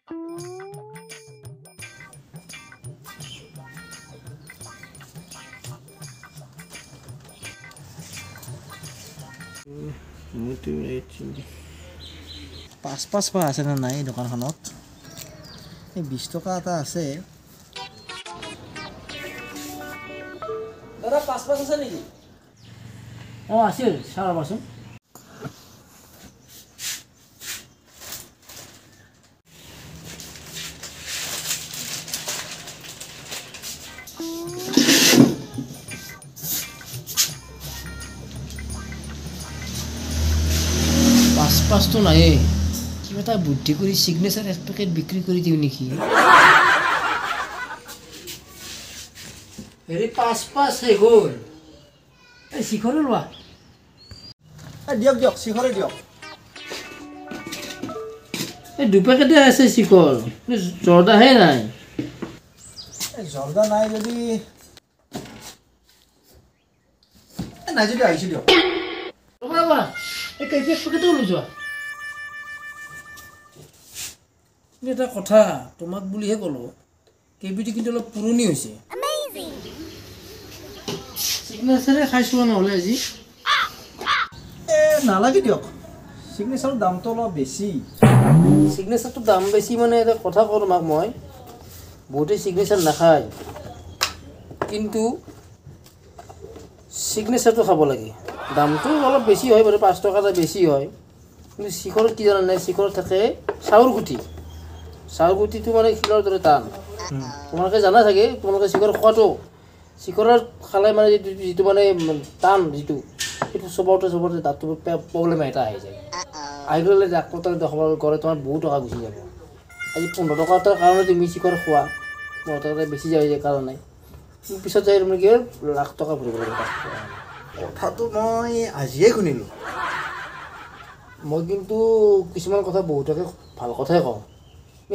পাঁচ পা আছে না নাই দোকানখনত? এই 20 টকা এটা আছে। দাদা 5 আছে নেকি? আছিল চাও ৰ'বাচোন। পাঁচটো নাই, কিবা এটা বুদ্ধি কৰি চিগনেচাৰ এক পেকেট বিক্ৰী কৰি দিওঁ নেকি? হেৰি 5 শেষ হ'ল। এই শিখৰে লোৱা। দিয়ক শিখৰে দিয়ক। এই 2 পেকেটে আছে শিখৰ, জৰ্দাহে নাই। জৰ্দা নাই যদি আহিছো দিয়ক। ৰ'বা এই কেইপেক পেকেটো লৈ যোৱা। এটা কথা তোমাক বুলিহে ক'লো, কেবিটি কিন্তু অলপ পুৰণি হৈছে। চিগনেচাৰে খাইছোৱা নহ'লে আজি। নালাগে দিয়ক, চিগনেচাৰৰ দামটো অলপ বেছি। চিগনেচাৰটো দাম বেছি মানে এটা কথা কওঁ তোমাক মই, বহুতে চিগনেচাৰ নাখায়, কিন্তু চিগনেচাৰটো খাব লাগে। দামটো অলপ বেছি হয় বাৰু, 5 টকা এটা বেছি হয়, কিন্তু শিখৰত কি জানা নাই, শিখৰত থাকে চাউল গুটিটো মানে শিলৰ দৰে টান। তোমালোকে জানা চাগে, তোমালোকে শিখৰ খোৱাটো, শিখৰত খালে মানে যিটো মানে টান যিটো, সেইটো চবতে দাঁতটো প্ৰব্লেম এটা আহি যায়। আহি গ'লে ডাক্তৰ তাত দেখাব গ'লে তোমাৰ বহুত টকা গুচি যাব। আজি 15 টকা এটাৰ কাৰণে তুমি শিখৰ খোৱা, 15 টকা বেছি যায় কাৰণে পিছত যাই তুমি কি লাখ টকা ভৰিব লাগিব। কথাটো মই আজিয়ে শুনিলোঁ। মই কিন্তু কিছুমান কথা বহুতকে ভাল কথাই কওঁ।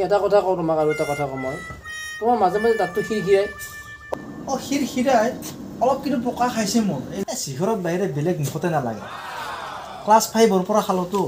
এটা কথা কওঁ তোমাক, আৰু এটা কথা কওঁ মই, তোমাৰ মাজে মাজে দাঁতটো খিৰখিৰাই। খিৰখিৰাই অলপ কিন্তু পকা খাইছে মোৰ। এই শিখৰত বাহিৰে বেলেগ মুখতে নালাগে। ক্লাছ 5ৰ পৰা খালোঁতো।